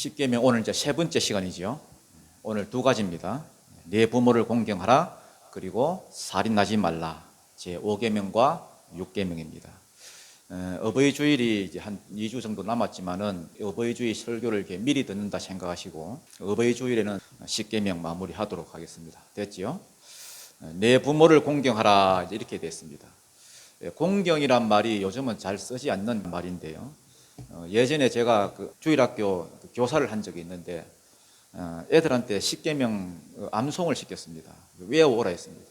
십계명 오늘 이제 세 번째 시간이죠. 오늘 두 가지입니다. 네 부모를 공경하라, 그리고 살인하지 말라. 제 5계명과 6계명입니다. 어버이 주일이 이제 한 2주 정도 남았지만은 어버이 주일 설교를 이렇게 미리 듣는다 생각하시고 어버이 주일에는 십계명 마무리하도록 하겠습니다. 됐지요? 네 부모를 공경하라 이렇게 됐습니다. 공경이란 말이 요즘은 잘 쓰지 않는 말인데요. 예전에 제가 주일학교 교사를 한 적이 있는데 애들한테 십계명 암송을 시켰습니다. 외워오라 했습니다.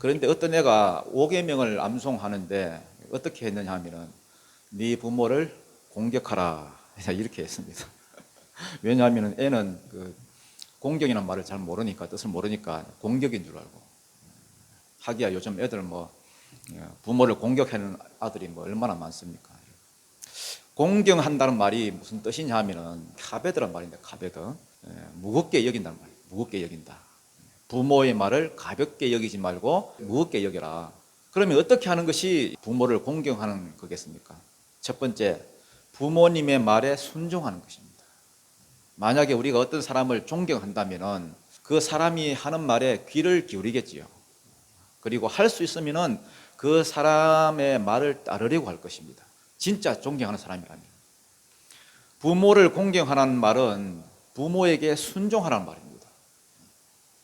그런데 어떤 애가 5계명을 암송하는데 어떻게 했느냐 하면은 네 부모를 공격하라 이렇게 했습니다. 왜냐하면 애는 공경이라는 말을 잘 모르니까, 뜻을 모르니까 공격인 줄 알고. 하기야 요즘 애들 부모를 공격하는 아들이 얼마나 많습니까? 공경한다는 말이 무슨 뜻이냐 하면은 카베드란 말인데, 카베드, 무겁게 여긴다는 말이에요. 무겁게 여긴다. 부모의 말을 가볍게 여기지 말고 무겁게 여겨라. 그러면 어떻게 하는 것이 부모를 공경하는 거겠습니까? 첫 번째, 부모님의 말에 순종하는 것입니다. 만약에 우리가 어떤 사람을 존경한다면은 그 사람이 하는 말에 귀를 기울이겠지요. 그리고 할 수 있으면은 그 사람의 말을 따르려고 할 것입니다. 진짜 존경하는 사람이라면. 부모를 공경하라는 말은 부모에게 순종하라는 말입니다.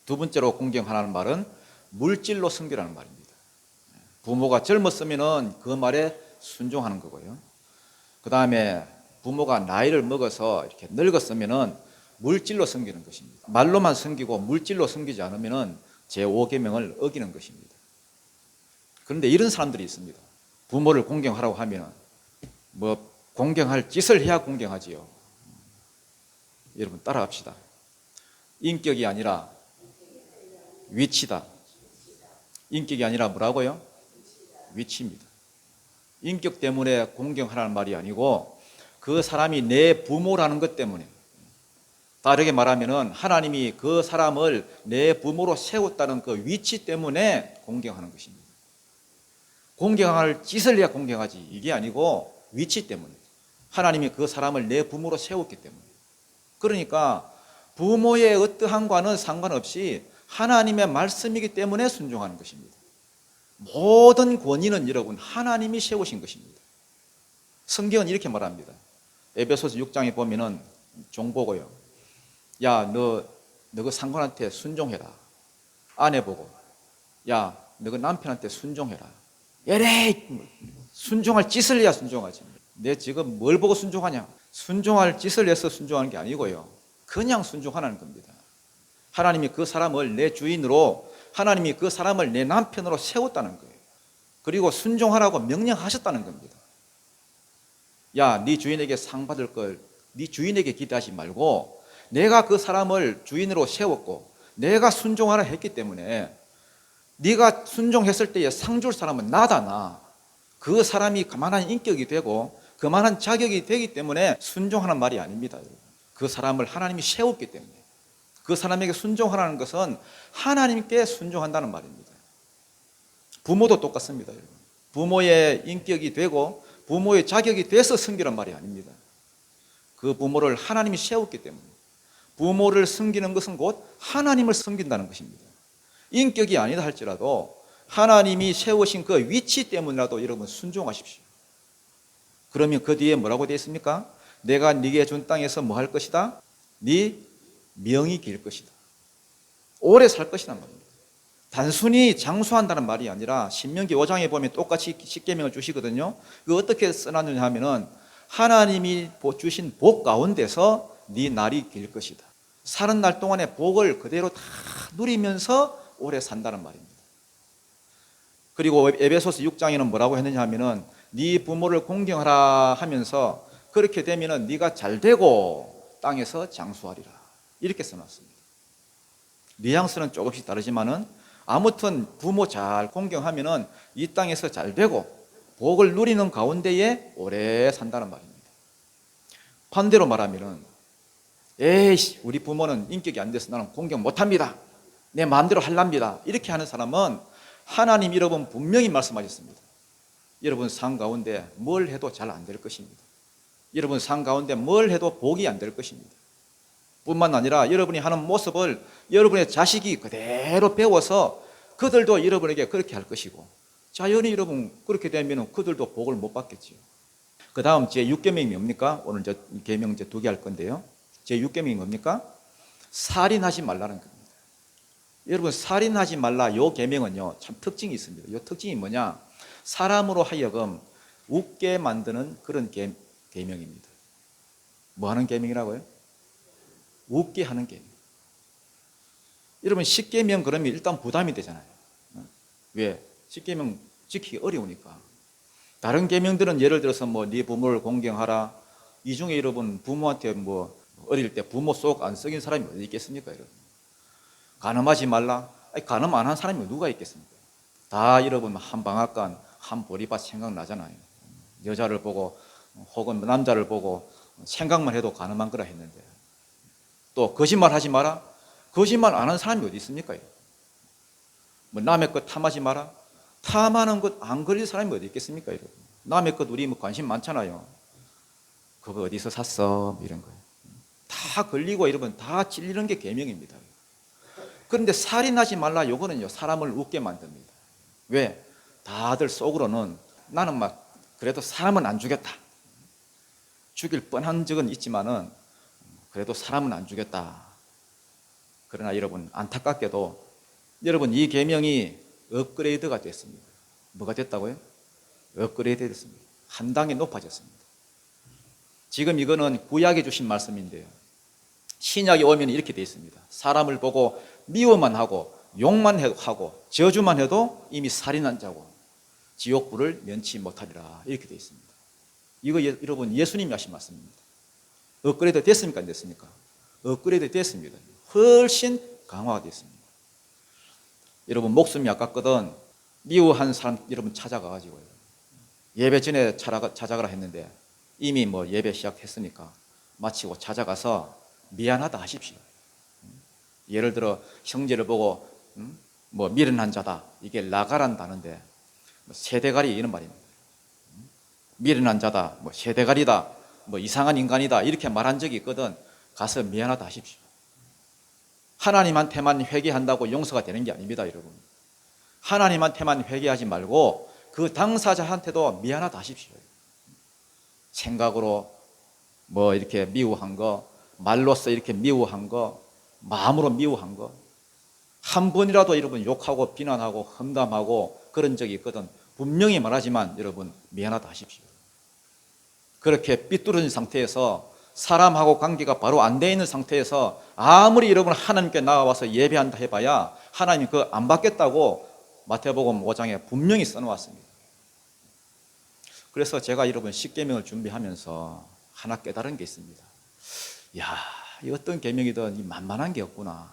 두 번째로 공경하라는 말은 물질로 섬기라는 말입니다. 부모가 젊었으면은 그 말에 순종하는 거고요. 그 다음에 부모가 나이를 먹어서 이렇게 늙었으면은 물질로 섬기는 것입니다. 말로만 섬기고 물질로 섬기지 않으면은 제5계명을 어기는 것입니다. 그런데 이런 사람들이 있습니다. 부모를 공경하라고 하면 공경할 짓을 해야 공경하지요. 여러분 따라합시다. 인격이 아니라 위치다. 인격이 아니라 뭐라고요? 위치입니다. 인격 때문에 공경하라는 말이 아니고 그 사람이 내 부모라는 것 때문에, 다르게 말하면은 하나님이 그 사람을 내 부모로 세웠다는 그 위치 때문에 공경하는 것입니다. 공경할 짓을 해야 공경하지, 이게 아니고 위치 때문에. 하나님이 그 사람을 내 부모로 세웠기 때문에. 그러니까 부모의 어떠한과는 상관없이 하나님의 말씀이기 때문에 순종하는 것입니다. 모든 권위는 여러분 하나님이 세우신 것입니다. 성경은 이렇게 말합니다. 에베소서 6장에 보면은 종보고요. 야, 너 그 상관한테 순종해라. 아내 보고, 야, 너 그 남편한테 순종해라. 에레이, 순종할 짓을 해야 순종하지. 내 지금 뭘 보고 순종하냐? 순종할 짓을 해서 순종하는 게 아니고요. 그냥 순종하라는 겁니다. 하나님이 그 사람을 내 주인으로, 하나님이 그 사람을 내 남편으로 세웠다는 거예요. 그리고 순종하라고 명령하셨다는 겁니다. 야, 네 주인에게 상 받을 걸 네 주인에게 기대하지 말고 내가 그 사람을 주인으로 세웠고 내가 순종하라 했기 때문에 네가 순종했을 때에 상 줄 사람은 나다, 나. 그 사람이 그만한 인격이 되고 그만한 자격이 되기 때문에 순종하는 말이 아닙니다. 그 사람을 하나님이 세웠기 때문에. 그 사람에게 순종하라는 것은 하나님께 순종한다는 말입니다. 부모도 똑같습니다. 부모의 인격이 되고 부모의 자격이 돼서 섬기란 말이 아닙니다. 그 부모를 하나님이 세웠기 때문에. 부모를 섬기는 것은 곧 하나님을 섬긴다는 것입니다. 인격이 아니다 할지라도 하나님이 세우신 그 위치 때문이라도 여러분 순종하십시오. 그러면 그 뒤에 뭐라고 되어 있습니까? 내가 네게 준 땅에서 뭐 할 것이다? 네 명이 길 것이다. 오래 살 것이란 말입니다. 단순히 장수한다는 말이 아니라 신명기 5장에 보면 똑같이 십계명을 주시거든요. 그 어떻게 써놨느냐 하면은 하나님이 주신 복 가운데서 네 날이 길 것이다. 사는 날 동안에 복을 그대로 다 누리면서 오래 산다는 말입니다. 그리고 에베소서 6장에는 뭐라고 했느냐 하면은 네 부모를 공경하라 하면서 그렇게 되면은 네가 잘 되고 땅에서 장수하리라. 이렇게 써놨습니다. 뉘앙스는 조금씩 다르지만은 아무튼 부모 잘 공경하면은 이 땅에서 잘 되고 복을 누리는 가운데에 오래 산다는 말입니다. 반대로 말하면은 에이씨, 우리 부모는 인격이 안 돼서 나는 공경 못합니다. 내 마음대로 할랍니다. 이렇게 하는 사람은 하나님 여러분 분명히 말씀하셨습니다. 여러분 삶 가운데 뭘 해도 잘 안 될 것입니다. 여러분 삶 가운데 뭘 해도 복이 안 될 것입니다. 뿐만 아니라 여러분이 하는 모습을 여러분의 자식이 그대로 배워서 그들도 여러분에게 그렇게 할 것이고, 자연히 여러분 그렇게 되면 그들도 복을 못 받겠지요. 그 다음 제6계명이 뭡니까? 오늘 저 계명 이제 2개 할 건데요. 제6계명이 뭡니까? 살인하지 말라는 겁니다. 여러분 살인하지 말라 요 계명은요 참 특징이 있습니다. 요 특징이 뭐냐? 사람으로 하여금 웃게 만드는 그런 계명입니다. 뭐 하는 계명이라고요? 웃게 하는 계명. 여러분 10계명 그러면 일단 부담이 되잖아요. 왜? 10계명 지키기 어려우니까. 다른 계명들은 예를 들어서 뭐 네 부모를 공경하라. 이 중에 여러분 부모한테 뭐 어릴 때 부모 속 안 썩인 사람이 어디 있겠습니까? 여러분. 간음하지 말라. 아니, 간음 안 한 사람이 누가 있겠습니까? 다 여러분 한 방앗간 한 보리밭 생각나잖아요. 여자를 보고 혹은 남자를 보고 생각만 해도 간음한 거라 했는데, 또 거짓말 하지 마라. 거짓말 안 하는 사람이 어디 있습니까? 뭐 남의 것 탐하지 마라. 탐하는 것 안 걸릴 사람이 어디 있겠습니까? 여러분. 남의 것 우리 뭐 관심 많잖아요. 그거 어디서 샀어? 이런 거예요. 다 걸리고 여러분 다 찔리는 게 계명입니다. 그런데 살인하지 말라 요거는요 사람을 웃게 만듭니다. 왜? 다들 속으로는 나는 막 그래도 사람은 안 죽였다. 죽일 뻔한 적은 있지만은 그래도 사람은 안 죽였다. 그러나 여러분 안타깝게도 여러분 이 계명이 업그레이드가 됐습니다. 뭐가 됐다고요? 업그레이드 됐습니다. 한 단계 높아졌습니다. 지금 이거는 구약에 주신 말씀인데요. 신약에 오면 이렇게 되어 있습니다. 사람을 보고 미워만 하고 욕만 하고 저주만 해도 이미 살인한 자고 지옥불을 면치 못하리라 이렇게 되어 있습니다. 이거 여러분 예수님이 하신 말씀입니다. 업그레이드 됐습니까? 안 됐습니까? 업그레이드 됐습니다. 훨씬 강화가 됐습니다. 여러분 목숨이 아깝거든 미워한 사람 여러분 찾아가가지고요. 예배 전에 찾아가라 했는데 이미 뭐 예배 시작했으니까 마치고 찾아가서 미안하다 하십시오. 예를 들어 형제를 보고 뭐 미련한 자다 이게 라가란다는데 세대가리 이런 말입니다. 미련한 자다 뭐 세대가리다 뭐 이상한 인간이다 이렇게 말한 적이 있거든. 가서 미안하다 하십시오. 하나님한테만 회개한다고 용서가 되는 게 아닙니다. 여러분 하나님한테만 회개하지 말고 그 당사자한테도 미안하다 하십시오. 생각으로 뭐 이렇게 미워한 거, 말로써 이렇게 미워한 거, 마음으로 미워한 거, 한 번이라도 여러분 욕하고 비난하고 험담하고 그런 적이 있거든. 분명히 말하지만 여러분 미안하다 하십시오. 그렇게 삐뚤어진 상태에서 사람하고 관계가 바로 안 돼 있는 상태에서 아무리 여러분 하나님께 나와서 예배한다 해봐야 하나님 그거 안 받겠다고 마태복음 5장에 분명히 써놓았습니다. 그래서 제가 여러분 10계명을 준비하면서 하나 깨달은 게 있습니다. 야, 이 어떤 계명이든 이 만만한 게 없구나.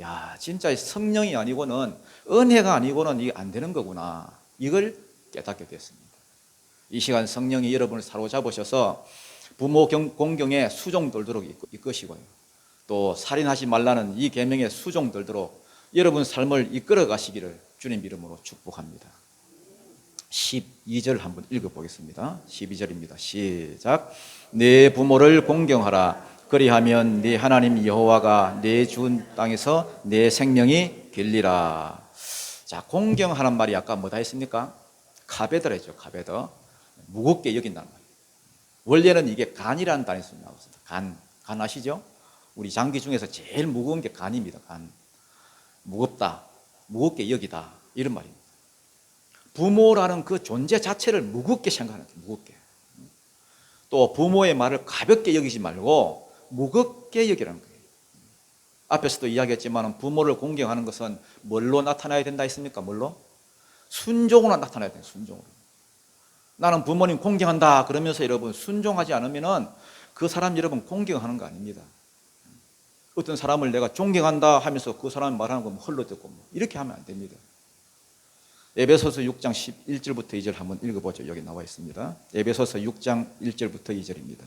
야, 진짜 성령이 아니고는 은혜가 아니고는 이게 안 되는 거구나. 이걸 깨닫게 됐습니다. 이 시간 성령이 여러분을 사로잡으셔서 부모 공경에 수종들도록 이끄시고요. 또 살인하지 말라는 이 계명에 수종들도록 여러분 삶을 이끌어 가시기를 주님 이름으로 축복합니다. 12절 한번 읽어보겠습니다. 12절입니다. 시작. 내 부모를 공경하라. 그리하면 네 하나님 여호와가 내 준 땅에서 내 생명이 길리라. 자, 공경하는 말이 아까 뭐다 했습니까? 카베더라 했죠. 카베더. 무겁게 여긴다는 말이에요. 원래는 이게 간이라는 단에서 나왔습니다. 간 아시죠? 우리 장기 중에서 제일 무거운 게 간입니다. 간. 무겁다, 무겁게 여기다 이런 말입니다. 부모라는 그 존재 자체를 무겁게 생각하는 거예요. 무겁게. 또 부모의 말을 가볍게 여기지 말고 무겁게 여기라는 거예요. 앞에서도 이야기했지만 부모를 공경하는 것은 뭘로 나타나야 된다 했습니까? 뭘로? 순종으로 나타나야 돼요. 순종으로. 나는 부모님 공경한다 그러면서 여러분 순종하지 않으면 그 사람 여러분 공경하는 거 아닙니다. 어떤 사람을 내가 존경한다 하면서 그 사람 말하는 거 헐로 듣고 이렇게 하면 안 됩니다. 에베소서 6장 11절부터 2절 한번 읽어보죠. 여기 나와 있습니다. 에베소서 6장 1절부터 2절입니다.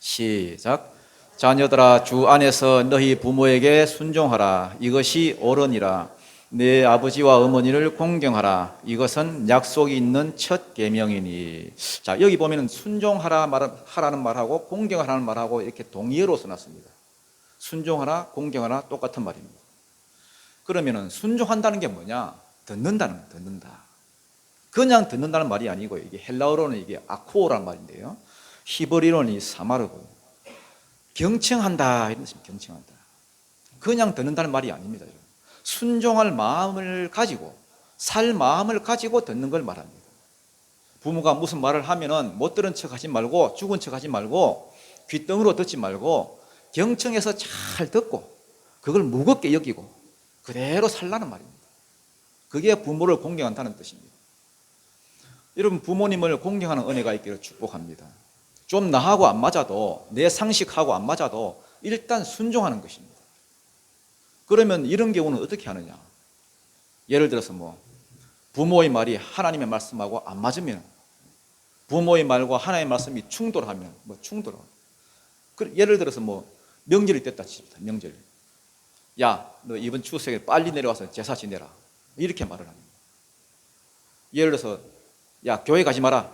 시작. 자녀들아 주 안에서 너희 부모에게 순종하라. 이것이 옳으니라. 내 아버지와 어머니를 공경하라. 이것은 약속이 있는 첫 계명이니. 자, 여기 보면은 하라는 말하고 공경하라는 말하고 이렇게 동의어로 써놨습니다. 순종하라, 공경하라 똑같은 말입니다. 그러면은 순종한다는 게 뭐냐? 듣는다. 그냥 듣는다는 말이 아니고요. 이게 헬라어로는 이게 아코라는 말인데요. 히브리어는 이 사마르고 경청한다 이런 뜻입니다. 경청한다. 그냥 듣는다는 말이 아닙니다. 순종할 마음을 가지고 살 마음을 가지고 듣는 걸 말합니다. 부모가 무슨 말을 하면은 못 들은 척 하지 말고 죽은 척 하지 말고 귓등으로 듣지 말고 경청해서 잘 듣고 그걸 무겁게 여기고 그대로 살라는 말입니다. 그게 부모를 공경한다는 뜻입니다. 여러분, 부모님을 공경하는 은혜가 있기를 축복합니다. 좀 나하고 안 맞아도, 내 상식하고 안 맞아도 일단 순종하는 것입니다. 그러면 이런 경우는 어떻게 하느냐? 예를 들어서 부모의 말이 하나님의 말씀하고 안 맞으면, 부모의 말과 하나님의 말씀이 충돌하면 예를 들어서 명절이 됐다 칩시다. 명절. 야, 너 이번 추석에 빨리 내려와서 제사 지내라. 이렇게 말을 합니다. 예를 들어서 야, 교회 가지 마라.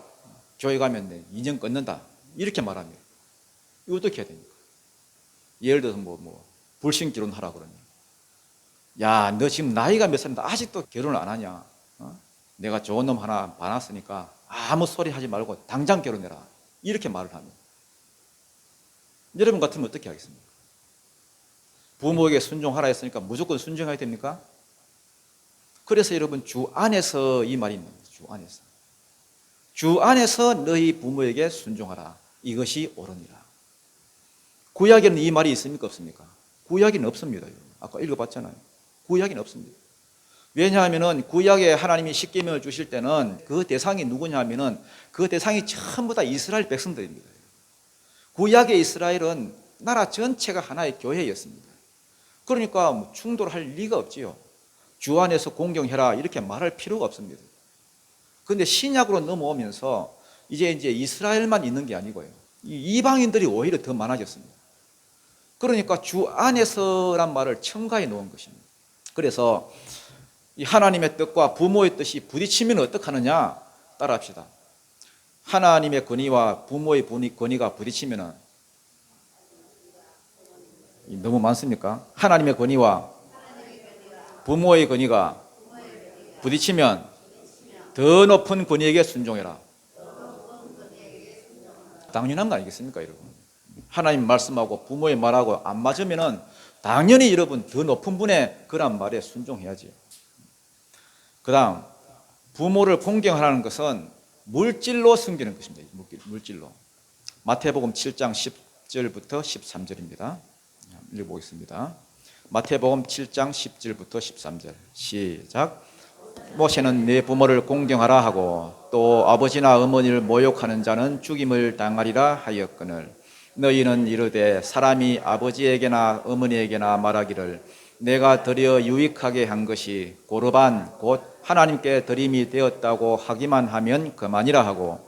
교회 가면 내 인연 끊는다. 이렇게 말합니다. 이거 어떻게 해야 됩니까? 예를 들어서 불신 결혼하라 그러면 야, 너 지금 나이가 몇 살인데 아직도 결혼을 안 하냐? 내가 좋은 놈 하나 봐놨으니까 아무 소리 하지 말고 당장 결혼해라. 이렇게 말을 합니다. 여러분 같으면 어떻게 하겠습니까? 부모에게 순종하라 했으니까 무조건 순종해야 됩니까? 그래서 여러분, 주 안에서 이 말이 있는 거예요. 주 안에서 너희 부모에게 순종하라. 이것이 옳으니라. 구약에는 이 말이 있습니까? 없습니까? 구약에는 없습니다. 아까 읽어봤잖아요. 구약에는 없습니다. 왜냐하면 구약에 하나님이 십계명을 주실 때는 그 대상이 누구냐 하면은 그 대상이 전부 다 이스라엘 백성들입니다. 구약의 이스라엘은 나라 전체가 하나의 교회였습니다. 그러니까 충돌할 리가 없지요. 주 안에서 공경해라 이렇게 말할 필요가 없습니다. 그런데 신약으로 넘어오면서 이제 이스라엘만 있는 게 아니고요. 이방인들이 오히려 더 많아졌습니다. 그러니까 주 안에서란 말을 첨가해 놓은 것입니다. 그래서 이 하나님의 뜻과 부모의 뜻이 부딪히면 어떡하느냐? 따라합시다. 하나님의 권위와 부모의 권위가 부딪히면 너무 많습니까? 하나님의 권위와 부모의 권위가 부딪히면 더 높은 권위에게 순종해라. 당연한 거 아니겠습니까, 여러분? 하나님 말씀하고 부모의 말하고 안 맞으면은 당연히 여러분 더 높은 분의 그런 말에 순종해야지. 그 다음, 부모를 공경하라는 것은 물질로 섬기는 것입니다. 물질로. 마태복음 7장 10절부터 13절입니다. 읽어보겠습니다. 마태복음 7장 10절부터 13절. 시작. 모세는 내 부모를 공경하라 하고 또 아버지나 어머니를 모욕하는 자는 죽임을 당하리라 하였거늘 너희는 이르되 사람이 아버지에게나 어머니에게나 말하기를 내가 드려 유익하게 한 것이 고르반 곧 하나님께 드림이 되었다고 하기만 하면 그만이라 하고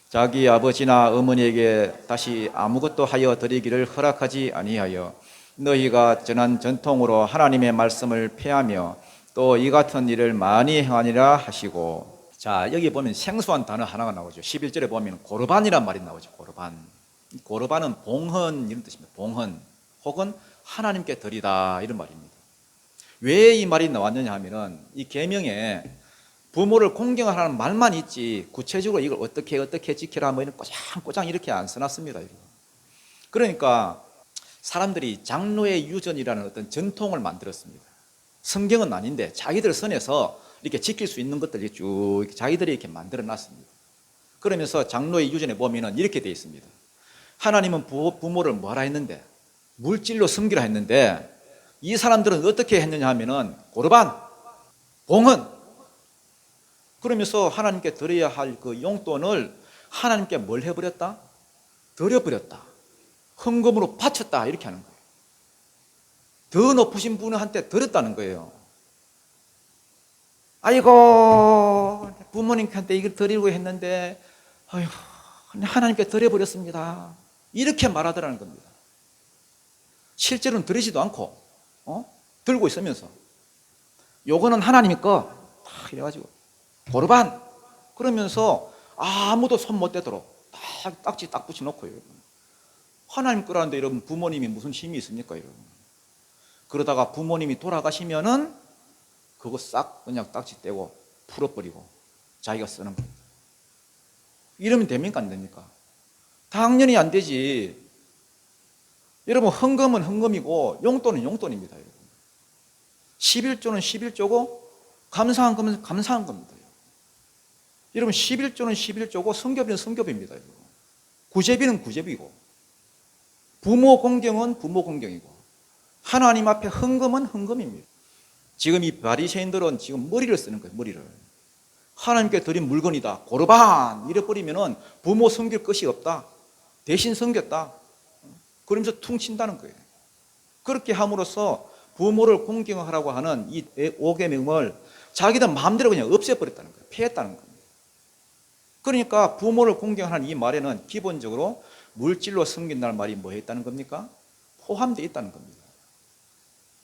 자기 아버지나 어머니에게 다시 아무것도 하여 드리기를 허락하지 아니하여 너희가 전한 전통으로 하나님의 말씀을 폐하며 또 이 같은 일을 많이 행하니라 하시고. 자, 여기 보면 생소한 단어 하나가 나오죠. 11절에 보면 고르반이란 말이 나오죠. 고르반은 봉헌 이런 뜻입니다. 봉헌 혹은 하나님께 드리다 이런 말입니다. 왜 이 말이 나왔느냐 하면은 이 계명에 부모를 공경하라는 말만 있지 구체적으로 이걸 어떻게 지켜라 이런 꼬장꼬장 이렇게 안 써놨습니다. 그러니까 사람들이 장로의 유전이라는 어떤 전통을 만들었습니다. 성경은 아닌데 자기들 선에서 이렇게 지킬 수 있는 것들이 쭉 자기들이 이렇게 만들어 놨습니다. 그러면서 장로의 유전에 보면은 이렇게 되어 있습니다. 하나님은 부모를 뭐라 했는데 물질로 섬기라 했는데 이 사람들은 어떻게 했느냐 하면은 고르반, 봉헌. 그러면서 하나님께 드려야 할 그 용돈을 하나님께 뭘 해버렸다? 드려버렸다. 헌금으로 바쳤다 이렇게 하는 거예요. 더 높으신 분한테 드렸다는 거예요. 아이고 부모님한테 이걸 드리려고 했는데 아이고 하나님께 드려버렸습니다. 이렇게 말하더라는 겁니다. 실제로는 드리지도 않고 들고 있으면서 요거는 하나님이 거. 딱 이래가지고 고르반 그러면서 아무도 손 못 대도록 딱 딱지 딱 붙여놓고요. 하나님 거라는데 여러분 부모님이 무슨 힘이 있습니까? 여러분. 그러다가 부모님이 돌아가시면은 그거 싹 그냥 딱지 떼고 풀어버리고 자기가 쓰는 겁니다. 이러면 됩니까? 안 됩니까? 당연히 안 되지. 여러분 헌금은 헌금이고 용돈은 용돈입니다. 여러분. 11조는 11조고 감사한 거면 감사한 겁니다. 여러분 11조는 11조고 성교비는 성교비입니다. 여러분. 구제비는 구제비고 부모 공경은 부모 공경이고 하나님 앞에 헌금은 헌금입니다. 지금 이 바리새인들은 지금 머리를 쓰는 거예요. 머리를. 하나님께 드린 물건이다. 고르반 이래버리면은 부모 섬길 것이 없다. 대신 섬겼다. 그러면서 퉁친다는 거예요. 그렇게 함으로써 부모를 공경하라고 하는 이 5계명을 자기들 마음대로 그냥 없애버렸다는 거예요. 폐했다는 겁니다. 그러니까 부모를 공경하는 이 말에는 기본적으로 물질로 섬긴다는 말이 뭐 있다는 겁니까? 포함되어 있다는 겁니다.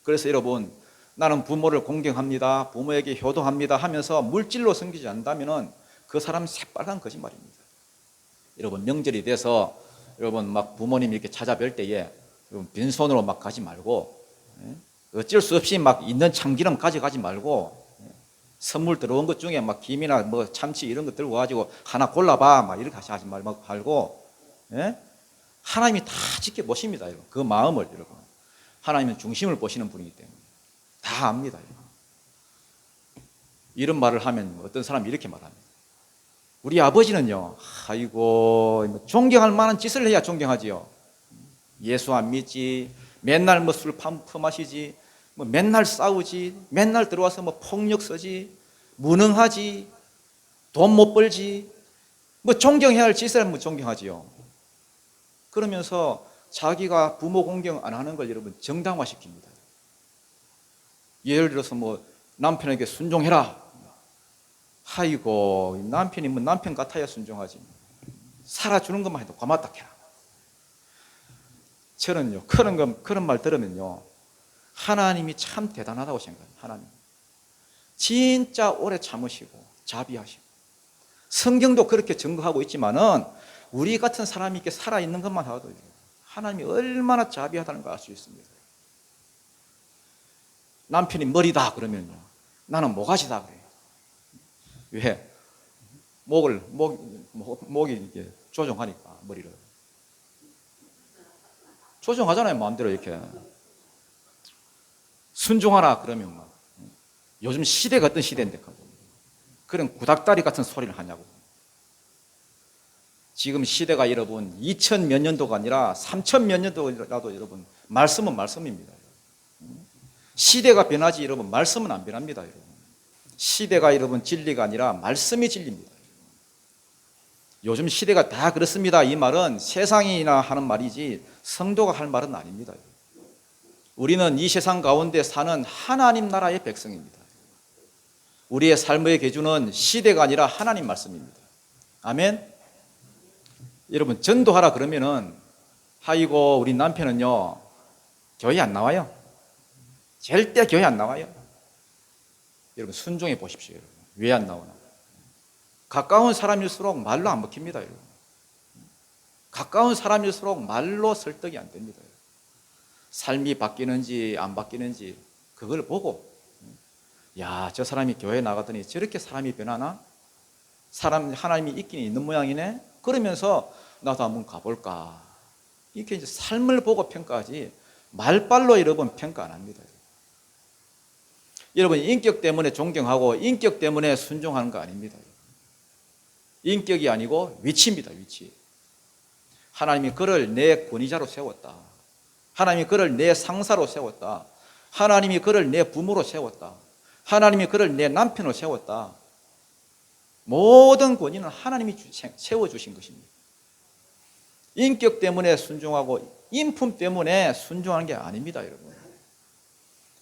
그래서 여러분 나는 부모를 공경합니다. 부모에게 효도합니다 하면서 물질로 섬기지 않는다면 그 사람은 새빨간 거짓말입니다. 여러분 명절이 돼서 여러분 막 부모님 이렇게 찾아뵐 때에 여러분 빈손으로 막 가지 말고 어쩔 수 없이 막 있는 참기름 가져가지 말고 선물 들어온 것 중에 막 김이나 뭐 참치 이런 거 들고 가지고 하나 골라봐 막 이렇게 하지 말고 하나님이 다 지켜보십니다. 여러분. 그 마음을 여러분 하나님은 중심을 보시는 분이기 때문에 다 압니다. 여러분. 이런 말을 하면 어떤 사람이 이렇게 말합니다. 우리 아버지는요, 아이고 존경할 만한 짓을 해야 존경하지요. 예수 안 믿지, 맨날 뭐 술 퍼마시지, 뭐 맨날 싸우지, 맨날 들어와서 뭐 폭력 쓰지, 무능하지, 돈 못 벌지, 뭐 존경해야 할 짓을 하면 존경하지요. 그러면서 자기가 부모 공경 안 하는 걸 여러분 정당화시킵니다. 예를 들어서 뭐 남편에게 순종해라. 아이고 남편이 뭐 남편 같아야 순종하지. 살아주는 것만 해도 고맙다 해라. 저는요 그런 말 들으면요 하나님이 참 대단하다고 생각합니다. 하나님 진짜 오래 참으시고 자비하시고 성경도 그렇게 증거하고 있지만은 우리 같은 사람이 이렇게 살아있는 것만 하도 하나님이 얼마나 자비하다는 걸 알 수 있습니다. 남편이 머리다 그러면요 나는 모가지다 그래요. 왜? 목이 이렇게 조종하니까 머리를 조종하잖아요. 마음대로 이렇게 순종하라 그러면 막 요즘 시대가 어떤 시대인데 그런 구닥다리 같은 소리를 하냐고. 지금 시대가 여러분 2000 몇 년도가 아니라 3000 몇 년도라도 여러분 말씀은 말씀입니다. 시대가 변하지 여러분 말씀은 안 변합니다. 여러분. 시대가 여러분 진리가 아니라 말씀이 진리입니다. 요즘 시대가 다 그렇습니다. 이 말은 세상이나 하는 말이지 성도가 할 말은 아닙니다. 우리는 이 세상 가운데 사는 하나님 나라의 백성입니다. 우리의 삶의 기준은 시대가 아니라 하나님 말씀입니다. 아멘. 여러분 전도하라 그러면은 아이고 우리 남편은요 교회 안 나와요. 절대 교회 안 나와요. 여러분 순종해 보십시오. 여러분. 왜 안 나오나? 가까운 사람일수록 말로 안 먹힙니다. 여러분. 가까운 사람일수록 말로 설득이 안 됩니다. 여러분. 삶이 바뀌는지 안 바뀌는지 그걸 보고 야, 저 사람이 교회 나가더니 저렇게 사람이 변하나? 사람 하나님이 있긴 있는 모양이네. 그러면서 나도 한번 가볼까. 이렇게 이제 삶을 보고 평가하지 말빨로 여러분 평가 안 합니다. 여러분 인격 때문에 존경하고 인격 때문에 순종하는 거 아닙니다. 인격이 아니고 위치입니다. 위치. 하나님이 그를 내 권위자로 세웠다. 하나님이 그를 내 상사로 세웠다. 하나님이 그를 내 부모로 세웠다. 하나님이 그를 내 남편으로 세웠다. 모든 권위는 하나님이 세워주신 것입니다. 인격 때문에 순종하고 인품 때문에 순종하는 게 아닙니다. 여러분.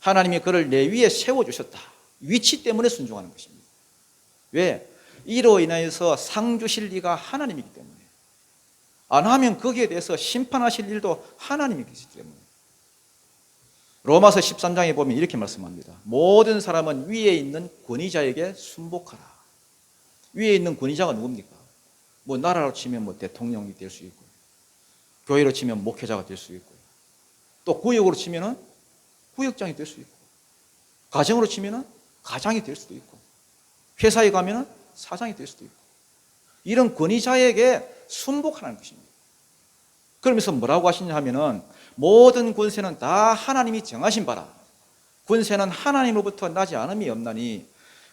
하나님이 그를 내 위에 세워주셨다. 위치 때문에 순종하는 것입니다. 왜? 이로 인하여서 상 주실 리가 하나님이기 때문에. 안 하면 거기에 대해서 심판하실 일도 하나님이기 때문에. 로마서 13장에 보면 이렇게 말씀합니다. 모든 사람은 위에 있는 권위자에게 순복하라. 위에 있는 권위자가 누굽니까? 뭐 나라로 치면 뭐 대통령이 될 수 있고, 교회로 치면 목회자가 될 수 있고, 또 구역으로 치면은 구역장이 될 수 있고, 가정으로 치면은 가장이 될 수도 있고, 회사에 가면은 사장이 될 수도 있고, 이런 권위자에게 순복하라는 것입니다. 그러면서 뭐라고 하시냐 하면은 모든 권세는 다 하나님이 정하신 바라. 권세는 하나님으로부터 나지 않음이 없나니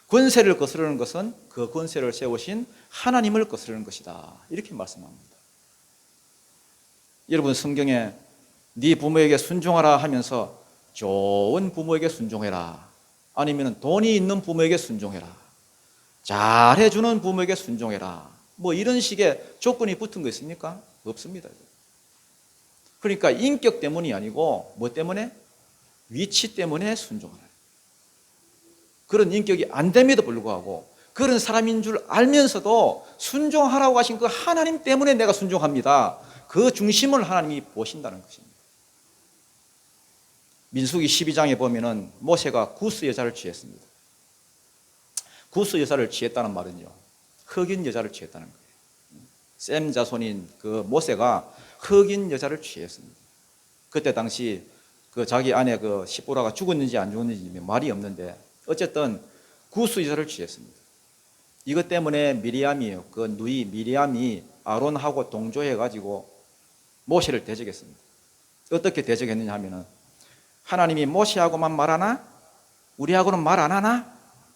권세를 거스르는 것은 그 권세를 세우신 하나님을 거스르는 것이다. 이렇게 말씀합니다. 여러분, 성경에 네 부모에게 순종하라 하면서 좋은 부모에게 순종해라, 아니면 돈이 있는 부모에게 순종해라, 잘해주는 부모에게 순종해라, 뭐 이런 식의 조건이 붙은 거 있습니까? 없습니다. 그러니까 인격 때문이 아니고 뭐 때문에? 위치 때문에 순종하라. 그런 인격이 안 됨에도 불구하고 그런 사람인 줄 알면서도 순종하라고 하신 그 하나님 때문에 내가 순종합니다. 그 중심을 하나님이 보신다는 것입니다. 민수기 12장에 보면은 모세가 구스 여자를 취했습니다. 구스 여자를 취했다는 말은요, 흑인 여자를 취했다는 거예요. 셈 자손인 그 모세가 흑인 여자를 취했습니다. 그때 당시 그 자기 아내 그 시보라가 죽었는지 안 죽었는지 말이 없는데 어쨌든 구스 여자를 취했습니다. 이것 때문에 미리암이에요. 그 누이 미리암이 아론하고 동조해 가지고 모세를 대적했습니다. 어떻게 대적했느냐 하면은 하나님이 모세하고만 말하나? 우리하고는 말 안 하나?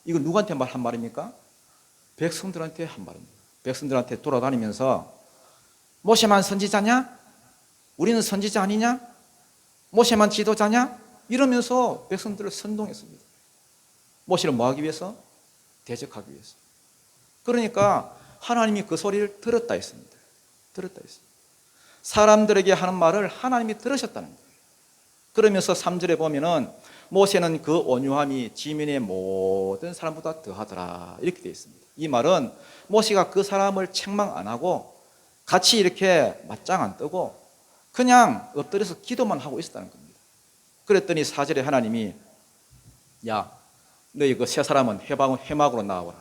이거 누구한테 한 말입니까? 백성들한테 한 말입니다. 백성들한테 돌아다니면서 모세만 선지자냐? 우리는 선지자 아니냐? 모세만 지도자냐? 이러면서 백성들을 선동했습니다. 모세를 뭐 하기 위해서? 대적하기 위해서. 그러니까 하나님이 그 소리를 들었다 했습니다. 들었다 했습니다. 사람들에게 하는 말을 하나님이 들으셨다는 거예요. 그러면서 3절에 보면은 모세는 그 온유함이 지면의 모든 사람보다 더하더라, 이렇게 되어 있습니다. 이 말은 모세가 그 사람을 책망 안 하고 같이 이렇게 맞짱 안 뜨고 그냥 엎드려서 기도만 하고 있었다는 겁니다. 그랬더니 4절에 하나님이 야, 너희 그 세 사람은 회막으로 나와라,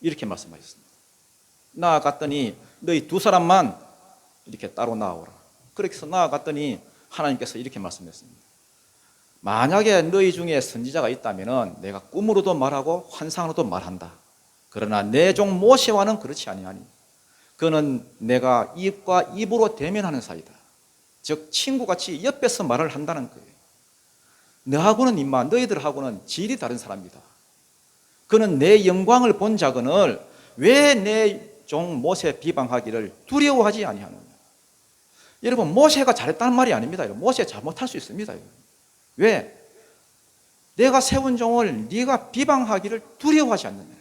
이렇게 말씀하셨습니다. 나아갔더니 너희 두 사람만 이렇게 따로 나오라. 그렇게 해서 나아갔더니 하나님께서 이렇게 말씀하셨습니다. 만약에 너희 중에 선지자가 있다면 내가 꿈으로도 말하고 환상으로도 말한다. 그러나 내 종 모세와는 그렇지 아니하니 그는 내가 입과 입으로 대면하는 사이다. 즉 친구같이 옆에서 말을 한다는 거예요. 너하고는 임마 너희들하고는 질이 다른 사람이다. 그는 내 영광을 본 자거늘 왜 내 종 모세 비방하기를 두려워하지 아니하느냐. 여러분, 모세가 잘했다는 말이 아닙니다. 모세 잘못할 수 있습니다. 왜? 내가 세운 종을 네가 비방하기를 두려워하지 않느냐.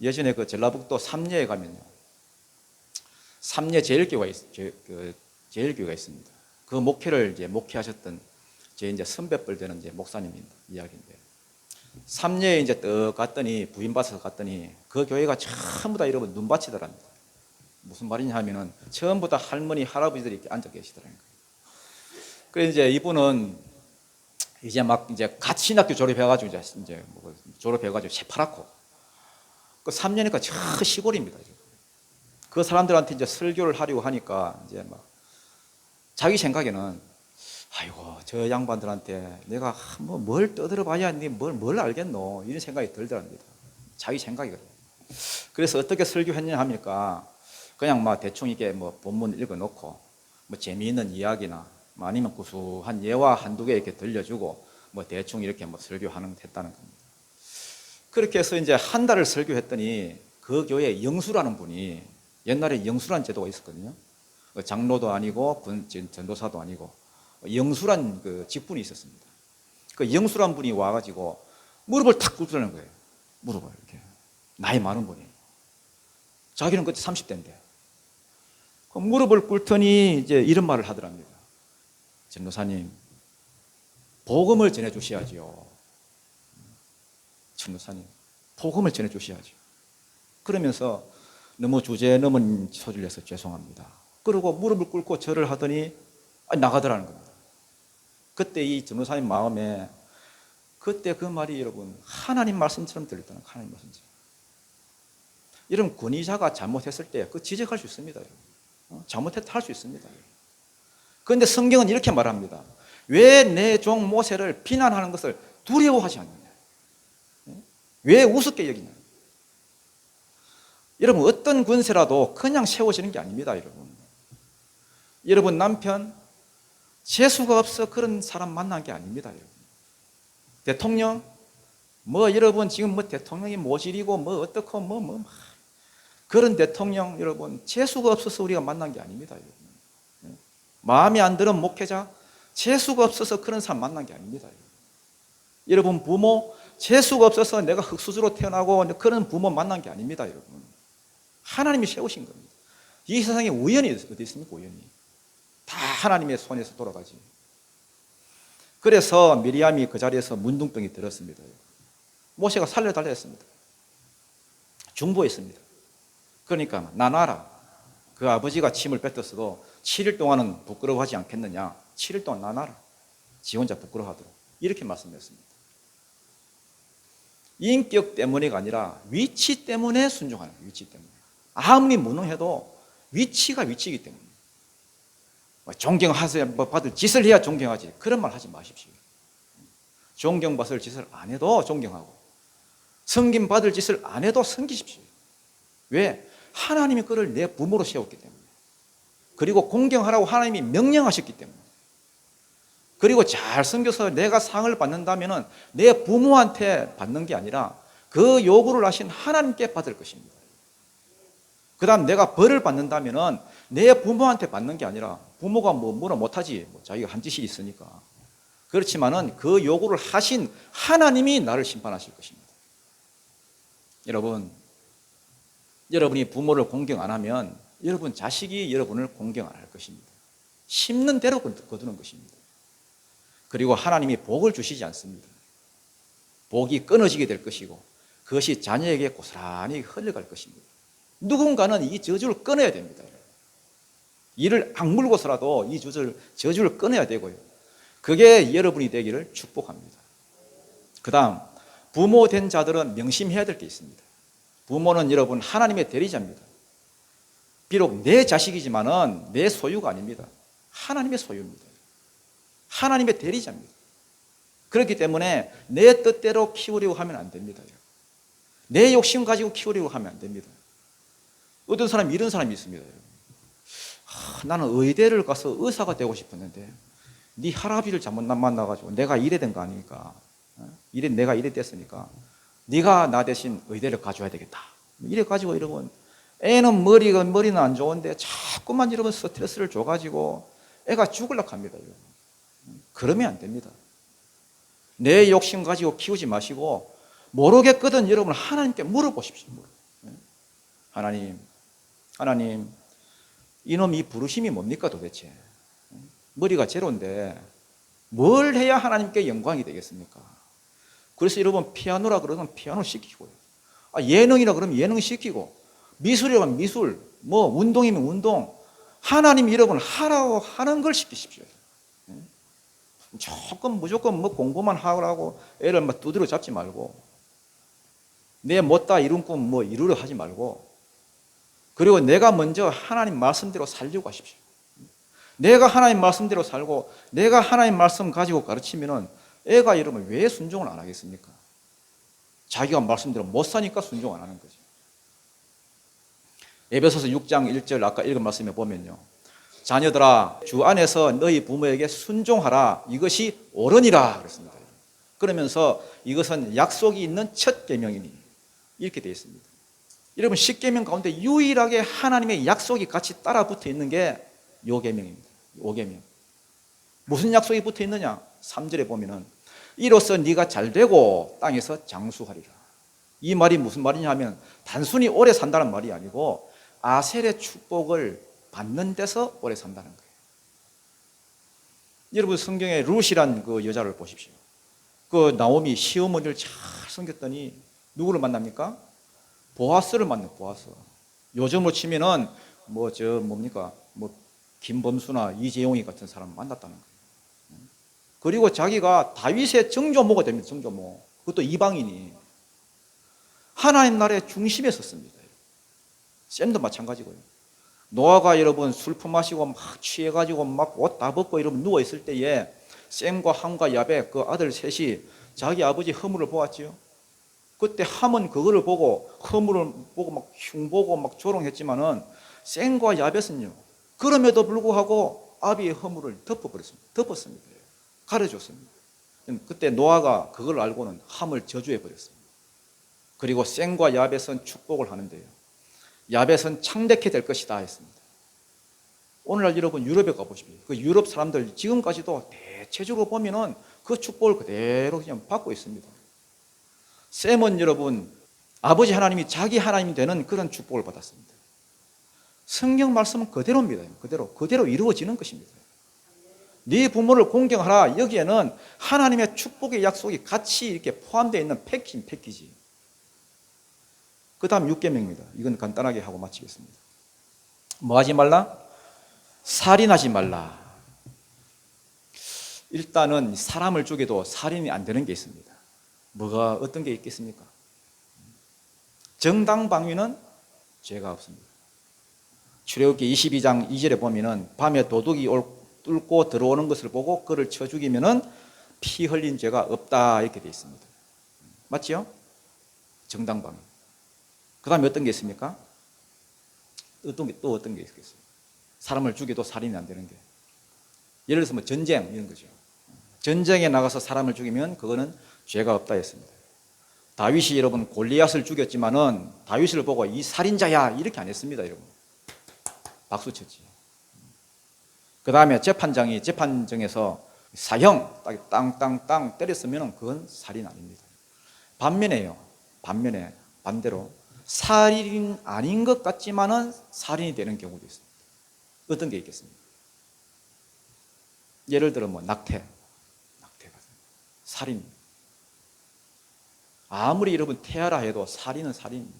예전에 그 전라북도 삼례에 가면요, 삼례 제일교회가 있습니다. 그 목회를 이제 목회하셨던 제 이제 선배뻘 되는 이제 목사님입니다. 이야기인데, 삼례에 이제 떡 갔더니 부인받아서 갔더니 그 교회가 전부 다 여러분 눈밭이더랍니다. 무슨 말이냐 하면은 전부 다 할머니 할아버지들이 이렇게 앉아 계시더라고요. 그래서 이제 이분은 이제 막 이제 갓 신학교 졸업해가지고 이제 뭐 졸업해가지고 새파랗고 그 3년이니까 저 시골입니다. 그 사람들한테 이제 설교를 하려고 하니까 이제 막 자기 생각에는 아이고 저 양반들한테 내가 뭐 뭘 떠들어 봐야 뭘 알겠노, 이런 생각이 들더랍니다. 자기 생각이거든요. 그래서 어떻게 설교했냐 합니까? 그냥 막 대충 이게 뭐 본문 읽어놓고 뭐 재미있는 이야기나 뭐 아니면 구수한 예화 한두 개 이렇게 들려주고 뭐 대충 이렇게 뭐 설교하는 했다는 겁니다. 그렇게 해서 이제 한 달을 설교했더니 그 교회에 영수라는 분이, 옛날에 영수라는 제도가 있었거든요. 장로도 아니고 전도사도 아니고 영수란 그 직분이 있었습니다. 그 영수란 분이 와가지고 무릎을 탁 꿇더라는 거예요. 무릎을 이렇게. 나이 많은 분이. 자기는 그때 30대인데. 그 무릎을 꿇더니 이제 이런 말을 하더랍니다. 전도사님, 복음을 전해 주셔야죠. 전도사님, 복음을 전해 주셔야죠. 그러면서 너무 주제 넘은 소리를 해서 죄송합니다. 그리고 무릎을 꿇고 절을 하더니 나가더라는 겁니다. 그때 이 전도사님 마음에 그때 그 말이 여러분 하나님 말씀처럼 들렸다는 거예요. 하나님 말씀처럼. 여러분 권위자가 잘못했을 때 그 지적할 수 있습니다. 잘못했다 할 수 있습니다. 그런데 성경은 이렇게 말합니다. 왜 내 종 모세를 비난하는 것을 두려워하지 않느냐? 왜 우습게 여기냐? 여러분 어떤 권세라도 그냥 세워지는 게 아닙니다. 여러분 남편 재수가 없어 그런 사람 만난 게 아닙니다. 여러분. 대통령 여러분 지금 대통령이 모질이고 어떻고 그런 대통령 여러분 재수가 없어서 우리가 만난 게 아닙니다. 여러분. 마음에 안 드는 목회자 재수가 없어서 그런 사람 만난 게 아닙니다. 여러분 부모 재수가 없어서 내가 흙수저로 태어나고 그런 부모 만난 게 아닙니다. 여러분. 하나님이 세우신 겁니다. 이 세상에 우연이 어디 있습니까? 우연이. 다 하나님의 손에서 돌아가지. 그래서 미리암이 그 자리에서 문둥병이 들었습니다. 모세가 살려달라 했습니다. 중보했습니다. 그러니까 나놔라. 그 아버지가 침을 뱉었어도 7일 동안은 부끄러워하지 않겠느냐. 7일 동안 나놔라. 지 혼자 부끄러워하도록. 이렇게 말씀했습니다. 인격 때문에가 아니라 위치 때문에 순종하는 거예요. 위치 때문에. 아무리 무능해도 위치가 위치이기 때문에. 존경하세요. 받을 짓을 해야 존경하지. 그런 말 하지 마십시오. 존경받을 짓을 안 해도 존경하고 섬김받을 짓을 안 해도 섬기십시오. 왜? 하나님이 그를 내 부모로 세웠기 때문에. 그리고 공경하라고 하나님이 명령하셨기 때문에. 그리고 잘 섬겨서 내가 상을 받는다면 내 부모한테 받는 게 아니라 그 요구를 하신 하나님께 받을 것입니다. 그 다음 내가 벌을 받는다면 내 부모한테 받는 게 아니라 부모가 뭐라 못하지. 자기가 한 짓이 있으니까. 그렇지만은 그 요구를 하신 하나님이 나를 심판하실 것입니다. 여러분이 부모를 공경 안 하면 여러분 자식이 여러분을 공경 안 할 것입니다. 심는 대로 거두는 것입니다. 그리고 하나님이 복을 주시지 않습니다. 복이 끊어지게 될 것이고 그것이 자녀에게 고스란히 흘러갈 것입니다. 누군가는 이 저주를 끊어야 됩니다. 이를 악물고서라도 이 저주를 끊어야 되고요. 그게 여러분이 되기를 축복합니다. 그 다음 부모 된 자들은 명심해야 될 게 있습니다. 부모는 여러분 하나님의 대리자입니다. 비록 내 자식이지만은 내 소유가 아닙니다. 하나님의 소유입니다. 하나님의 대리자입니다. 그렇기 때문에 내 뜻대로 키우려고 하면 안 됩니다. 내 욕심 가지고 키우려고 하면 안 됩니다. 어떤 사람이 이런 사람이 있습니다. 나는 의대를 가서 의사가 되고 싶었는데 네 할아버지를 잘못 만나가지고 내가 이래 된 거 아니니까 내가 이래 됐으니까 네가 나 대신 의대를 가져야 되겠다. 이래 가지고 여러분 애는 머리는 안 좋은데 자꾸만 여러분 스트레스를 줘가지고 애가 죽으려고 합니다. 여러분. 그러면 안 됩니다. 내 욕심 가지고 키우지 마시고 모르겠거든 여러분 하나님께 물어보십시오. 하나님 이놈 이 부르심이 뭡니까 도대체? 머리가 제로인데 뭘 해야 하나님께 영광이 되겠습니까? 그래서 여러분 피아노라 그러면 피아노 시키고요. 예능이라 그러면 예능 시키고 미술이라 그러면 미술, 운동이면 운동. 하나님 여러분 하라고 하는 걸 시키십시오. 무조건 공부만 하라고 애를 두드려 잡지 말고 내 못다 이룬 꿈 이루려 하지 말고 그리고 내가 먼저 하나님 말씀대로 살려고 하십시오. 내가 하나님 말씀대로 살고 내가 하나님 말씀 가지고 가르치면은 애가 여러분 왜 순종을 안 하겠습니까? 자기가 말씀대로 못 사니까 순종 안 하는 거죠. 에베소서 6장 1절 아까 읽은 말씀에 보면요. 자녀들아 주 안에서 너희 부모에게 순종하라. 이것이 옳으니라 그랬습니다. 그러면서 이것은 약속이 있는 첫 계명이니 이렇게 되어 있습니다. 여러분 10계명 가운데 유일하게 하나님의 약속이 같이 따라 붙어 있는 게 요 계명입니다. 5계명. 무슨 약속이 붙어 있느냐? 3절에 보면은 이로써 네가 잘되고 땅에서 장수하리라. 이 말이 무슨 말이냐 하면 단순히 오래 산다는 말이 아니고 아셀의 축복을 받는 데서 오래 산다는 거예요. 여러분 성경에 룻이란 그 여자를 보십시오. 그 나오미 시어머니를 잘 섬겼더니 누구를 만납니까? 보아스를 만나요. 보아스. 요즘으로 치면은 김범수나 이재용이 같은 사람 만났다는 거예요. 그리고 자기가 다윗의 정조모가 됩니다. 정조모. 그것도 이방인이. 하나님 나라의 중심에 섰습니다. 셈도 마찬가지고요. 노아가 여러분 술 품마시고 막 취해가지고 막 옷 다 벗고 이러면 누워있을 때에 셈과 함과 야벳 그 아들 셋이 자기 아버지 허물을 보았지요. 그때 함은 그거를 보고 허물을 보고 막 흉보고 막 조롱했지만은 셈과 야벳은요, 그럼에도 불구하고 아비의 허물을 덮었습니다. 가려줬습니다. 그때 노아가 그걸 알고는 함을 저주해 버렸습니다. 그리고 셈과 야벳은 축복을 하는데요, 야벳은 창대케 될 것이다 했습니다. 오늘날 여러분 유럽에 가보십시오. 그 유럽 사람들 지금까지도 대체적으로 보면은 그 축복을 그대로 그냥 받고 있습니다. 셈은 여러분 아버지 하나님이 자기 하나님이 되는 그런 축복을 받았습니다. 성경 말씀은 그대로입니다. 그대로 이루어지는 것입니다. 네 부모를 공경하라. 여기에는 하나님의 축복의 약속이 같이 이렇게 포함되어 있는 패키지. 그 다음 6계명입니다. 이건 간단하게 하고 마치겠습니다. 뭐 하지 말라? 살인하지 말라. 일단은 사람을 죽여도 살인이 안 되는 게 있습니다. 어떤 게 있겠습니까? 정당방위는 죄가 없습니다. 출애굽기 22장 2절에 보면은 밤에 도둑이 뚫고 들어오는 것을 보고 그를 쳐 죽이면은 피 흘린 죄가 없다 이렇게 되어 있습니다. 맞지요? 정당방위. 그 다음에 어떤 게 있습니까? 또 어떤 게 있겠어요? 사람을 죽여도 살인이 안 되는 게. 예를 들어서 뭐 전쟁 이런 거죠. 전쟁에 나가서 사람을 죽이면 그거는 죄가 없다 했습니다. 다윗이 여러분 골리앗을 죽였지만은 다윗을 보고 이 살인자야 이렇게 안 했습니다. 여러분 박수 쳤지. 그 다음에 재판정에서 사형 땅땅땅 때렸으면 그건 살인 아닙니다. 반대로 살인 아닌 것 같지만은 살인이 되는 경우도 있습니다. 어떤 게 있겠습니까? 예를 들어 뭐 낙태 살인. 아무리 여러분 태하라 해도 살인은 살인입니다.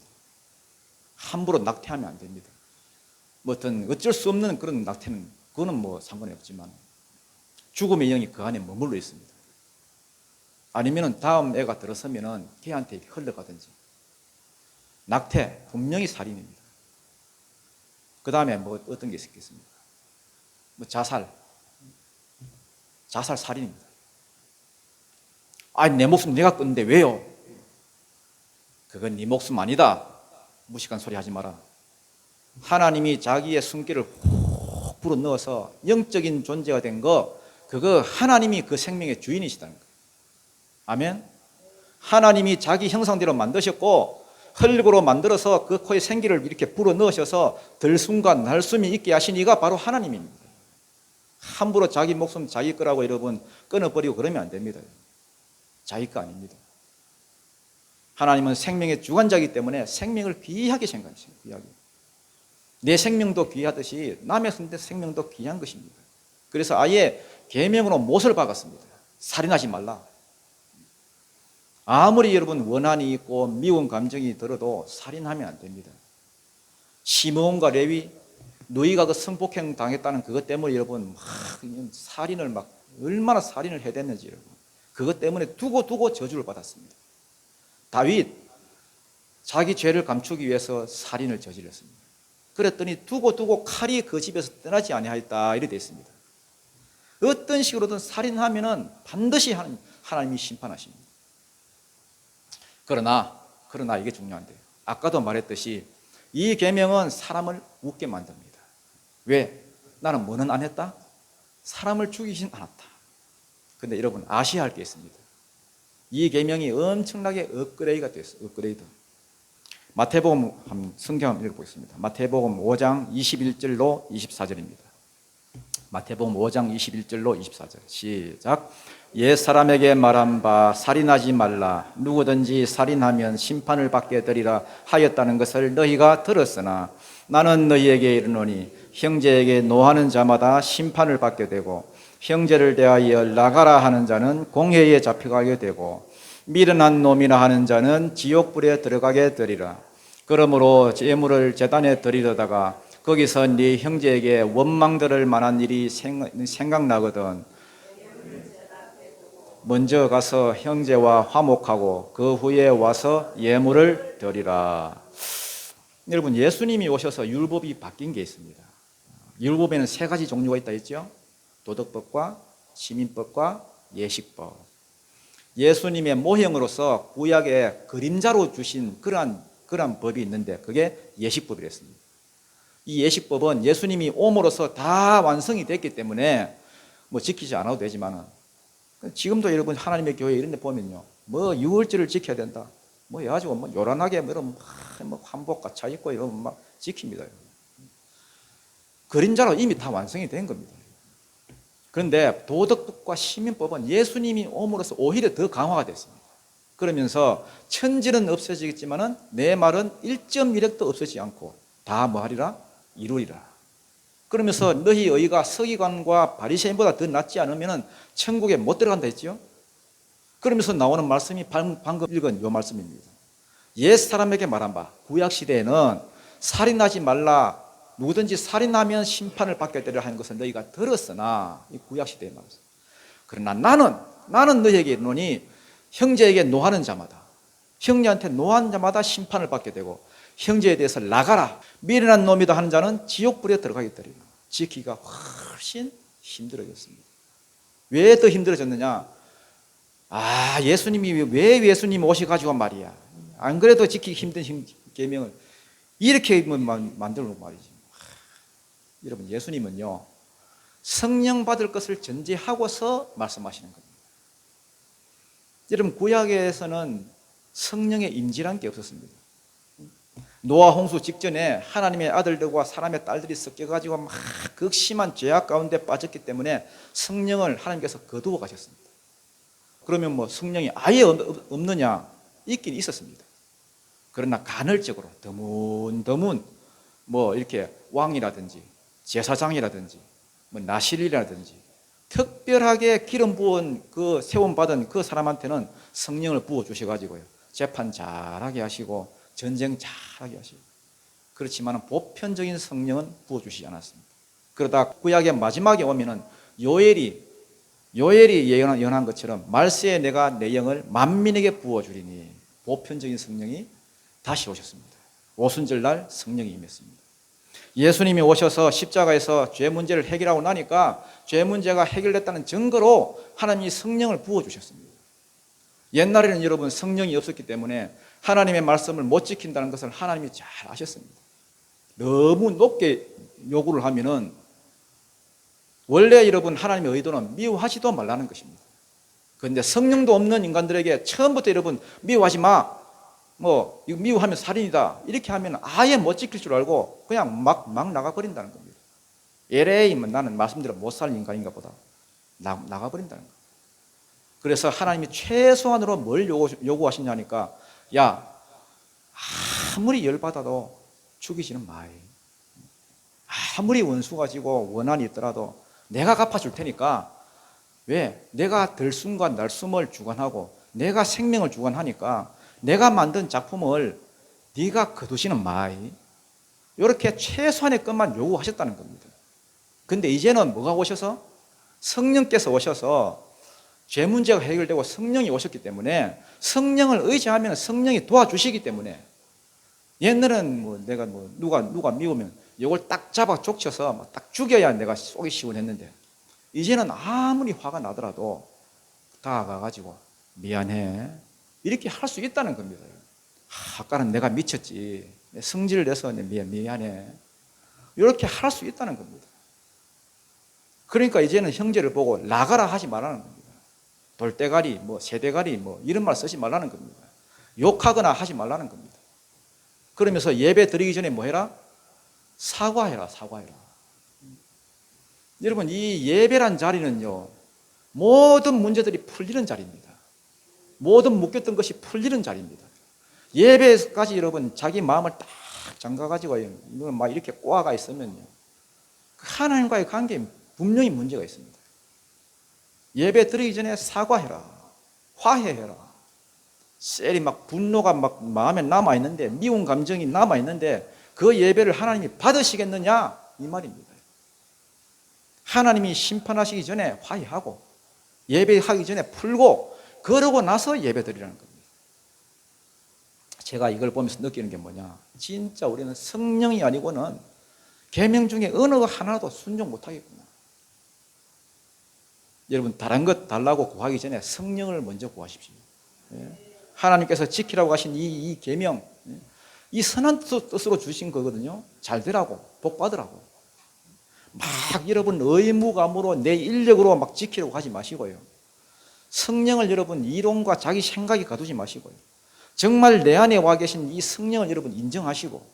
함부로 낙태하면 안 됩니다. 뭐 어쩔 수 없는 그런 낙태는 그거는 뭐 상관이 없지만 죽음의 영이 그 안에 머물러 있습니다. 아니면은 다음 애가 들어서면은 걔한테 흘러가든지. 낙태 분명히 살인입니다. 그 다음에 뭐 어떤 게 있겠습니까? 뭐 자살 살인입니다. 아니 내 목숨 내가 끊는데 왜요? 그건 네 목숨 아니다. 무식한 소리 하지 마라. 하나님이 자기의 숨기를 훅 불어넣어서 영적인 존재가 된 거, 그거 하나님이 그 생명의 주인이시다는 거예요. 아멘. 하나님이 자기 형상대로 만드셨고 흙으로 만들어서 그 코에 생기를 이렇게 불어넣으셔서 들숨과 날숨이 있게 하신 이가 바로 하나님입니다. 함부로 자기 목숨 자기 거라고 여러분 끊어버리고 그러면 안 됩니다. 자기 거 아닙니다. 하나님은 생명의 주관자이기 때문에 생명을 귀하게 생각하십니다. 귀하게. 내 생명도 귀하듯이 남의 생명도 귀한 것입니다. 그래서 아예 계명으로 못을 박았습니다. 살인하지 말라. 아무리 여러분 원한이 있고 미운 감정이 들어도 살인하면 안 됩니다. 시므온과 레위, 너희가 그 성폭행 당했다는 그것 때문에 여러분 얼마나 살인을 해댔는지 여러분 그것 때문에 두고 저주를 받았습니다. 다윗 자기 죄를 감추기 위해서 살인을 저질렀습니다. 그랬더니 두고 칼이 그 집에서 떠나지 아니하였다 이렇게 되어 있습니다. 어떤 식으로든 살인하면은 반드시 하나님이 심판하십니다. 그러나 이게 중요한데요. 아까도 말했듯이 이 계명은 사람을 웃게 만듭니다. 왜? 나는 뭐는 안 했다? 사람을 죽이진 않았다. 근데 여러분 아셔야 할 게 있습니다. 이 계명이 엄청나게 업그레이드가 됐어요. 업그레이드. 마태복음 성경 한번 읽어보겠습니다. 마태복음 5장 21절로 24절입니다. 마태복음 5장 21절로 24절 시작. 옛사람에게 말한 바 살인하지 말라. 누구든지 살인하면 심판을 받게 되리라 하였다는 것을 너희가 들었으나 나는 너희에게 이르노니 형제에게 노하는 자마다 심판을 받게 되고 형제를 대하여 나가라 하는 자는 공회에 잡혀가게 되고 미련한 놈이나 하는 자는 지옥불에 들어가게 되리라. 그러므로 예물을 제단에 드리려다가 거기서 네 형제에게 원망 들을 만한 일이 생각나거든 먼저 가서 형제와 화목하고 그 후에 와서 예물을 드리라. 여러분, 예수님이 오셔서 율법이 바뀐 게 있습니다. 율법에는 세 가지 종류가 있다 했죠. 도덕법과 시민법과 예식법. 예수님의 모형으로서 구약의 그림자로 주신 그러한 법이 있는데 그게 예식법이랬습니다. 이 예식법은 예수님이 옴으로써 다 완성이 됐기 때문에 뭐 지키지 않아도 되지만 지금도 여러분 하나님의 교회 이런 데 보면요, 뭐 유월절을 지켜야 된다, 뭐 해가지고 뭐 요란하게 뭐 한복 갖춰 입고 이러면 막 지킵니다. 그림자로 이미 다 완성이 된 겁니다. 그런데 도덕법과 시민법은 예수님이 옴으로써 오히려 더 강화가 됐습니다. 그러면서 천지는 없어지겠지만은 내 말은 1.1획도 없어지지 않고 다 뭐하리라? 이루리라. 그러면서 너희 의가 서기관과 바리새인보다 더 낫지 않으면은 천국에 못 들어간다 했죠. 그러면서 나오는 말씀이 방금 읽은 요 말씀입니다. 옛 사람에게 말한 바 구약 시대에는 살인하지 말라, 누구든지 살인하면 심판을 받게 되려 하는 것을 너희가 들었으나, 이 구약 시대의 말씀. 그러나 나는 너희에게 이르노니 형제에게 노하는 자마다, 형제한테 노하는 자마다 심판을 받게 되고 형제에 대해서 나가라, 미련한 놈이다 하는 자는 지옥불에 들어가게 되리라. 지키기가 훨씬 힘들어졌습니다. 왜 더 힘들어졌느냐? 예수님이 왜 예수님이 오셔가지고 말이야, 안 그래도 지키기 힘든 계명을 이렇게 만들어 놓고 말이지. 여러분, 예수님은요 성령 받을 것을 전제하고서 말씀하시는 겁니다. 여러분, 구약에서는 성령의 임재란 게 없었습니다. 노아 홍수 직전에 하나님의 아들들과 사람의 딸들이 섞여가지고 막 극심한 죄악 가운데 빠졌기 때문에 성령을 하나님께서 거두어 가셨습니다. 그러면 뭐 성령이 아예 없느냐? 있긴 있었습니다. 그러나 간헐적으로 드문드문 뭐 이렇게 왕이라든지 제사장이라든지 뭐 나실이라든지 특별하게 기름 부은 그 세움 받은 그 사람한테는 성령을 부어 주셔가지고요, 재판 잘하게 하시고 전쟁 잘하게 하시고, 그렇지만 보편적인 성령은 부어 주시지 않았습니다. 그러다 구약의 마지막에 오면은 요엘이 예언한 것처럼 말세에 내가 내 영을 만민에게 부어 주리니, 보편적인 성령이 다시 오셨습니다. 오순절날 성령이 임했습니다. 예수님이 오셔서 십자가에서 죄 문제를 해결하고 나니까 죄 문제가 해결됐다는 증거로 하나님이 성령을 부어주셨습니다. 옛날에는 여러분 성령이 없었기 때문에 하나님의 말씀을 못 지킨다는 것을 하나님이 잘 아셨습니다. 너무 높게 요구를 하면은 원래 여러분 하나님의 의도는 미워하지도 말라는 것입니다. 그런데 성령도 없는 인간들에게 처음부터 여러분 미워하지 마, 뭐 이거 미워하면 살인이다 이렇게 하면 아예 못 지킬 줄 알고 그냥 막 나가버린다는 겁니다. LA 나는 말씀대로 못 사는 인간인가 보다 나가버린다는 거예요. 그래서 하나님이 최소한으로 뭘 요구하시냐니까, 야, 아무리 열받아도 죽이지는 마이, 아무리 원수 가지고 원한이 있더라도 내가 갚아줄 테니까, 왜? 내가 들숨과 날숨을 주관하고 내가 생명을 주관하니까 내가 만든 작품을 네가 거두지는 마이, 이렇게 최소한의 것만 요구하셨다는 겁니다. 근데 이제는 뭐가 오셔서? 성령께서 오셔서 죄 문제가 해결되고 성령이 오셨기 때문에 성령을 의지하면 성령이 도와주시기 때문에, 옛날에는 뭐 내가 뭐 누가 미우면 이걸 딱 잡아 족쳐서 딱 죽여야 내가 속이 시원했는데, 이제는 아무리 화가 나더라도 다가가가지고 미안해 이렇게 할 수 있다는 겁니다. 아까는 내가 미쳤지, 성질을 내서 미안해 이렇게 할 수 있다는 겁니다. 그러니까 이제는 형제를 보고 나가라 하지 말라는 겁니다. 돌대가리, 뭐 새대가리, 뭐 이런 말 쓰지 말라는 겁니다. 욕하거나 하지 말라는 겁니다. 그러면서 예배 드리기 전에 뭐 해라? 사과해라. 여러분, 이 예배란 자리는요 모든 문제들이 풀리는 자리입니다. 모든 묶였던 것이 풀리는 자리입니다. 예배까지 여러분 자기 마음을 딱 잠가가지고 막 이렇게 꼬아가 있으면요, 하나님과의 관계에 분명히 문제가 있습니다. 예배 드리기 전에 사과해라, 화해해라. 셀이 막 분노가 막 마음에 남아있는데, 미운 감정이 남아있는데 그 예배를 하나님이 받으시겠느냐 이 말입니다. 하나님이 심판하시기 전에 화해하고 예배하기 전에 풀고 그러고 나서 예배 드리라는 겁니다. 제가 이걸 보면서 느끼는 게 뭐냐, 진짜 우리는 성령이 아니고는 계명 중에 어느 하나도 순종 못하겠구나. 여러분, 다른 것 달라고 구하기 전에 성령을 먼저 구하십시오. 하나님께서 지키라고 하신 이 계명, 이 선한 뜻으로 주신 거거든요. 잘 되라고, 복 받으라고. 막 여러분 의무감으로 내 인력으로 막 지키려고 하지 마시고요. 성령을 여러분 이론과 자기 생각에 가두지 마시고요. 정말 내 안에 와 계신 이 성령을 여러분 인정하시고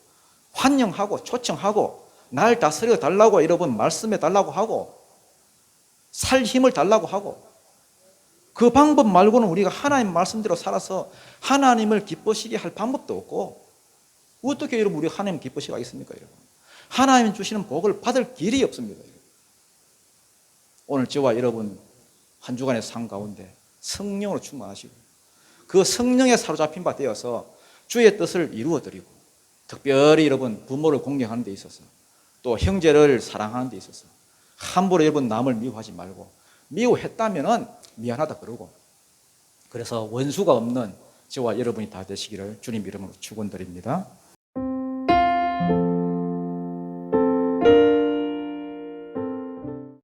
환영하고 초청하고 날 다스려 달라고 여러분 말씀해 달라고 하고 살 힘을 달라고 하고, 그 방법 말고는 우리가 하나님 말씀대로 살아서 하나님을 기쁘시게 할 방법도 없고, 어떻게 여러분 우리가 하나님 기쁘시게 하겠습니까? 여러분, 하나님 주시는 복을 받을 길이 없습니다. 여러분. 오늘 저와 여러분 한 주간의 삶 가운데 성령으로 충만하시고 그 성령에 사로잡힌 바 되어서 주의 뜻을 이루어드리고, 특별히 여러분 부모를 공경하는 데 있어서 또 형제를 사랑하는 데 있어서 함부로 여러분 남을 미워하지 말고, 미워했다면은 미안하다 그러고, 그래서 원수가 없는 저와 여러분이 다 되시기를 주님 이름으로 축원드립니다.